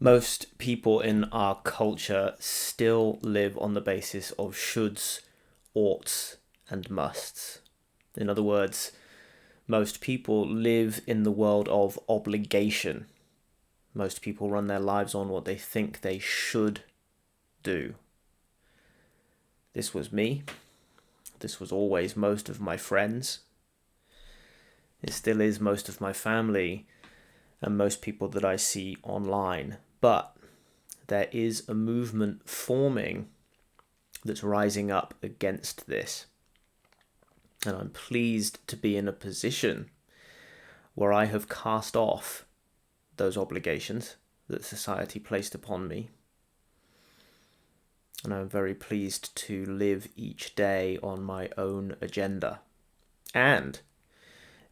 Most people in our culture still live on the basis of shoulds, oughts, and musts. In other words, most people live in the world of obligation. Most people run their lives on what they think they should do. This was me. This was always most of my friends. It still is most of my family and most people that I see online. But there is a movement forming that's rising up against this. And I'm pleased to be in a position where I have cast off those obligations that society placed upon me. And I'm very pleased to live each day on my own agenda and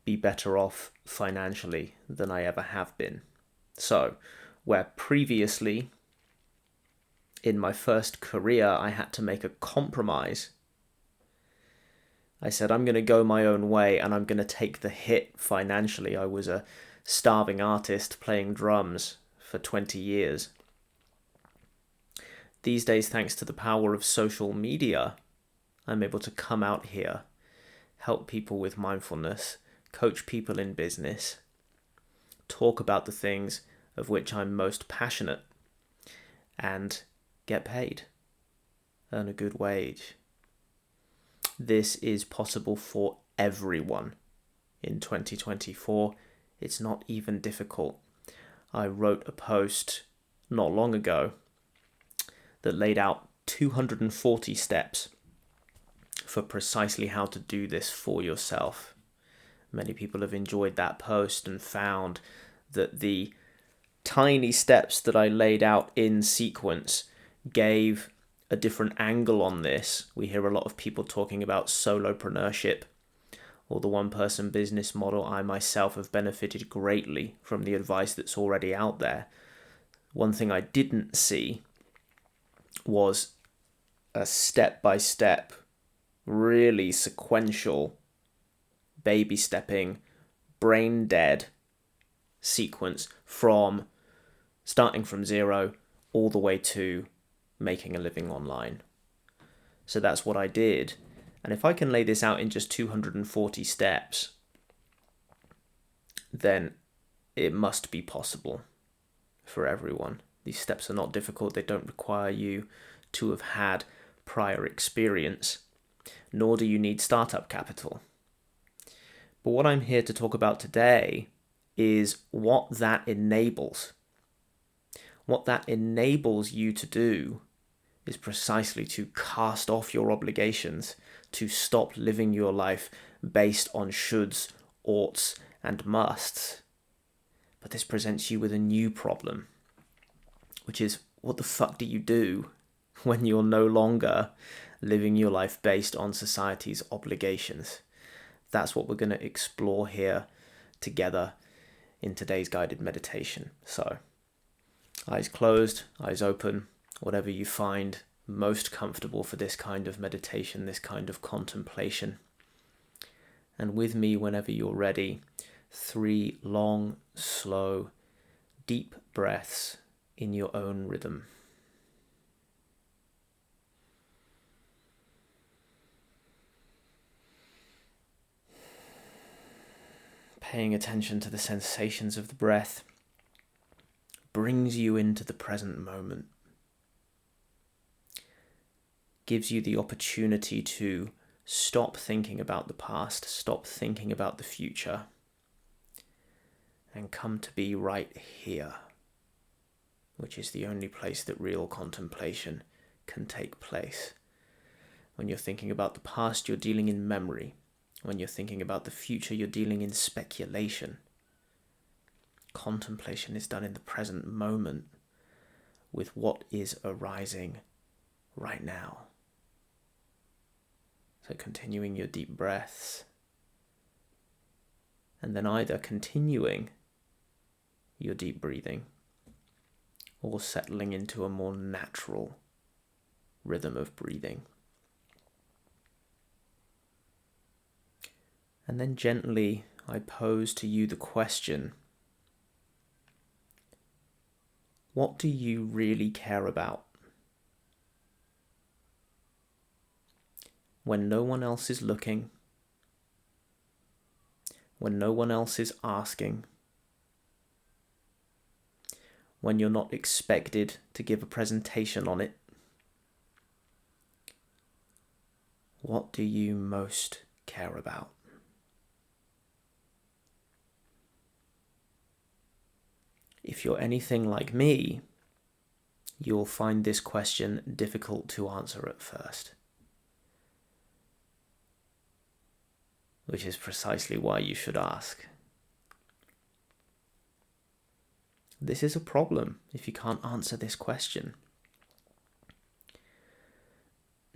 be better off financially than I ever have been. So, where previously in my first career I had to make a compromise, I said I'm going to go my own way and I'm going to take the hit financially. I was a starving artist playing drums for 20 years. These days, thanks to the power of social media, I'm able to come out here, help people with mindfulness, coach people in business, talk about the things of which I'm most passionate, and get paid, earn a good wage. This is possible for everyone in 2024. It's not even difficult. I wrote a post not long ago that laid out 240 steps for precisely how to do this for yourself. Many people have enjoyed that post and found that the tiny steps that I laid out in sequence gave a different angle on this. We hear a lot of people talking about solopreneurship or the one-person business model. I myself have benefited greatly from the advice that's already out there. One thing I didn't see was a step-by-step, really sequential, baby-stepping, brain-dead sequence from starting from zero all the way to making a living online. So that's what I did. And if I can lay this out in just 240 steps, then it must be possible for everyone. These steps are not difficult. They don't require you to have had prior experience, nor do you need startup capital. But what I'm here to talk about today is what that enables. What that enables you to do is precisely to cast off your obligations, to stop living your life based on shoulds, oughts, and musts. But this presents you with a new problem, which is, what the fuck do you do when you're no longer living your life based on society's obligations? That's what we're going to explore here together in today's guided meditation. So, eyes closed, eyes open, whatever you find most comfortable for this kind of meditation, this kind of contemplation. And with me, whenever you're ready, 3 long, slow, deep breaths in your own rhythm. Paying attention to the sensations of the breath brings you into the present moment. Gives you the opportunity to stop thinking about the past, stop thinking about the future, and come to be right here, which is the only place that real contemplation can take place. When you're thinking about the past, you're dealing in memory. When you're thinking about the future, you're dealing in speculation. Contemplation is done in the present moment with what is arising right now. So continuing your deep breaths, and then either continuing your deep breathing or settling into a more natural rhythm of breathing. And then gently I pose to you the question, What do you really care about? When no one else is looking, when no one else is asking, when you're not expected to give a presentation on it, what do you most care about? If you're anything like me, you'll find this question difficult to answer at first, which is precisely why you should ask. This is a problem if you can't answer this question.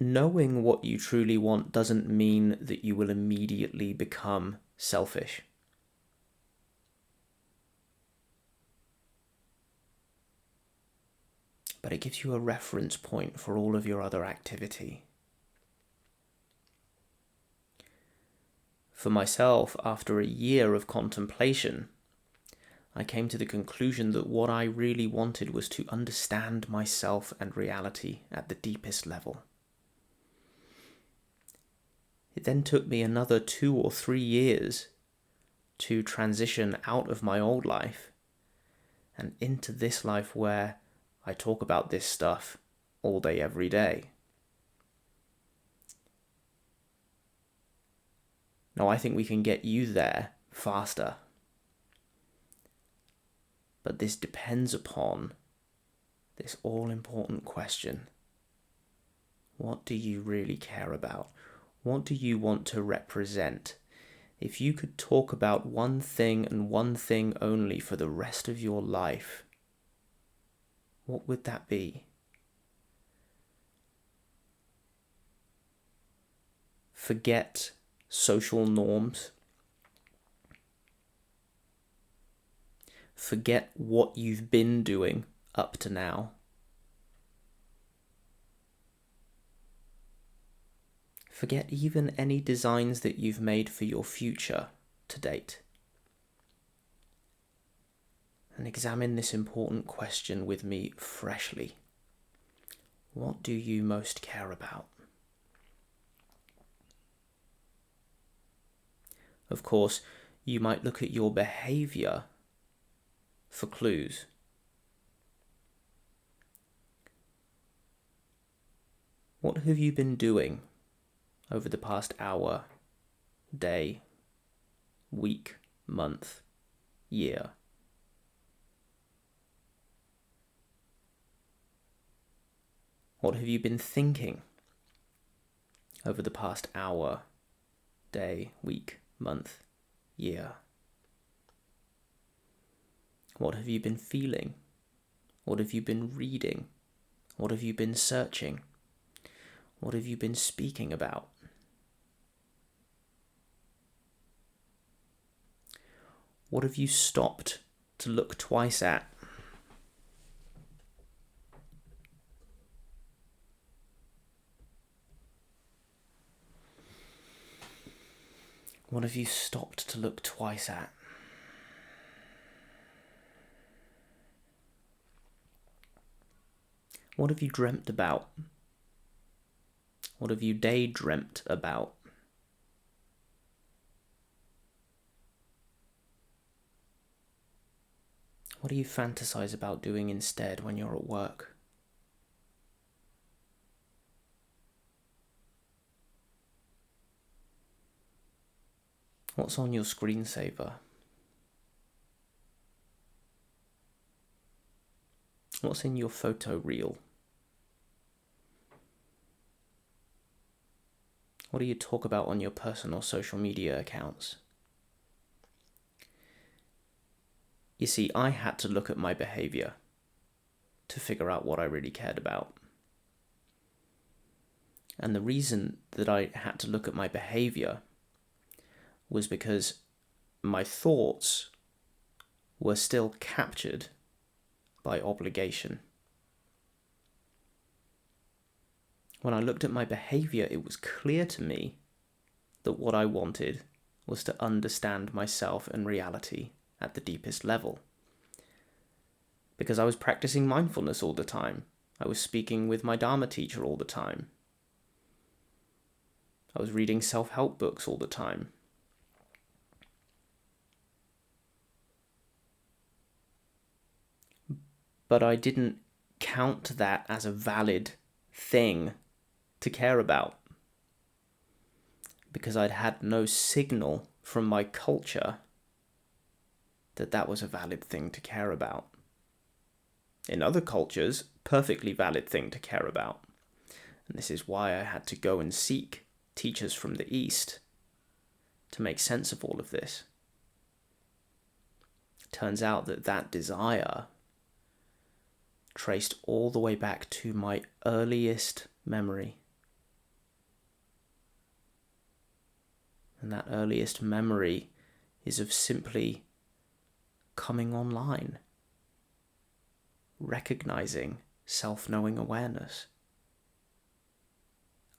Knowing what you truly want doesn't mean that you will immediately become selfish. But it gives you a reference point for all of your other activity. For myself, after a year of contemplation, I came to the conclusion that what I really wanted was to understand myself and reality at the deepest level. It then took me another 2 or 3 years to transition out of my old life and into this life where I talk about this stuff all day, every day. Now, I think we can get you there faster. But this depends upon this all-important question. What do you really care about? What do you want to represent? If you could talk about one thing and one thing only for the rest of your life, what would that be? Forget social norms. Forget what you've been doing up to now. Forget even any designs that you've made for your future to date. And examine this important question with me freshly. What do you most care about? Of course, you might look at your behavior for clues. What have you been doing over the past hour, day, week, month, year? What have you been thinking over the past hour, day, week, month, year? What have you been feeling? What have you been reading? What have you been searching? What have you been speaking about? What have you stopped to look twice at? What have you stopped to look twice at? What have you dreamt about? What have you daydreamt about? What do you fantasize about doing instead when you're at work? What's on your screensaver? What's in your photo reel? What do you talk about on your personal social media accounts? You see, I had to look at my behavior to figure out what I really cared about. And the reason that I had to look at my behavior was because my thoughts were still captured by obligation. When I looked at my behavior, it was clear to me that what I wanted was to understand myself and reality at the deepest level. because I was practicing mindfulness all the time. I was speaking with my Dharma teacher all the time. I was reading self-help books all the time. But I didn't count that as a valid thing to care about, because I'd had no signal from my culture that that was a valid thing to care about. In other cultures, perfectly valid thing to care about. And this is why I had to go and seek teachers from the East to make sense of all of this. Turns out that that desire traced all the way back to my earliest memory. And that earliest memory is of simply coming online, recognizing self-knowing awareness,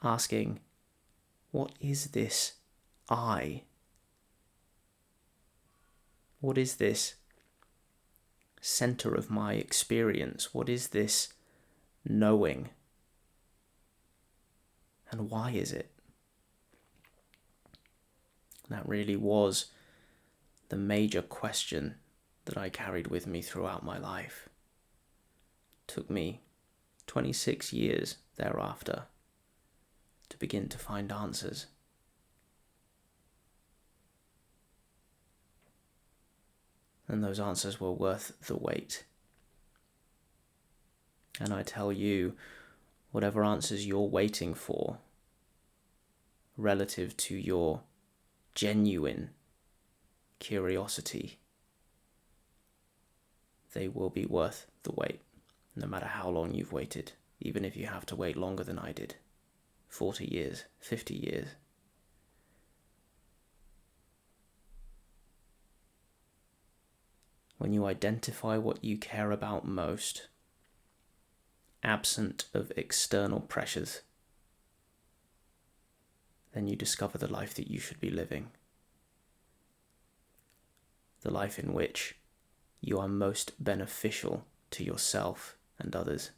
asking, what is this I? What is this center of my experience? What is this knowing? And why is it? That really was the major question that I carried with me throughout my life. It took me 26 years thereafter to begin to find answers. And those answers were worth the wait. And I tell you, whatever answers you're waiting for, relative to your genuine curiosity, they will be worth the wait, no matter how long you've waited, even if you have to wait longer than I did, 40 years, 50 years. When you identify what you care about most, absent of external pressures, then you discover the life that you should be living. The life in which you are most beneficial to yourself and others.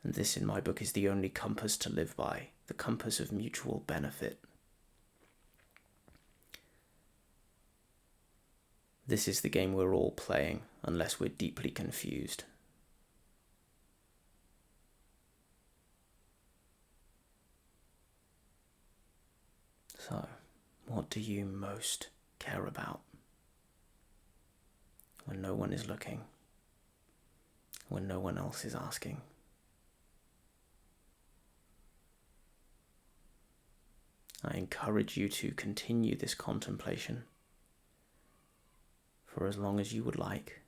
And this, in my book, is the only compass to live by, the compass of mutual benefit. This is the game we're all playing, unless we're deeply confused. So, what do you most care about? When no one is looking, when no one else is asking. I encourage you to continue this contemplation for as long as you would like.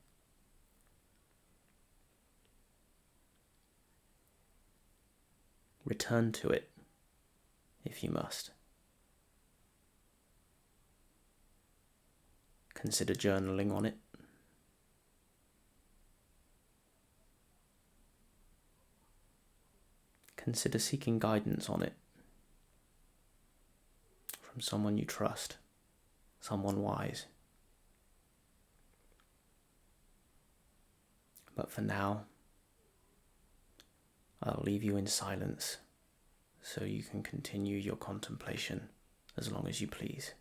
Return to it if you must. Consider journaling on it. Consider seeking guidance on it from someone you trust, someone wise. But for now, I'll leave you in silence so you can continue your contemplation as long as you please.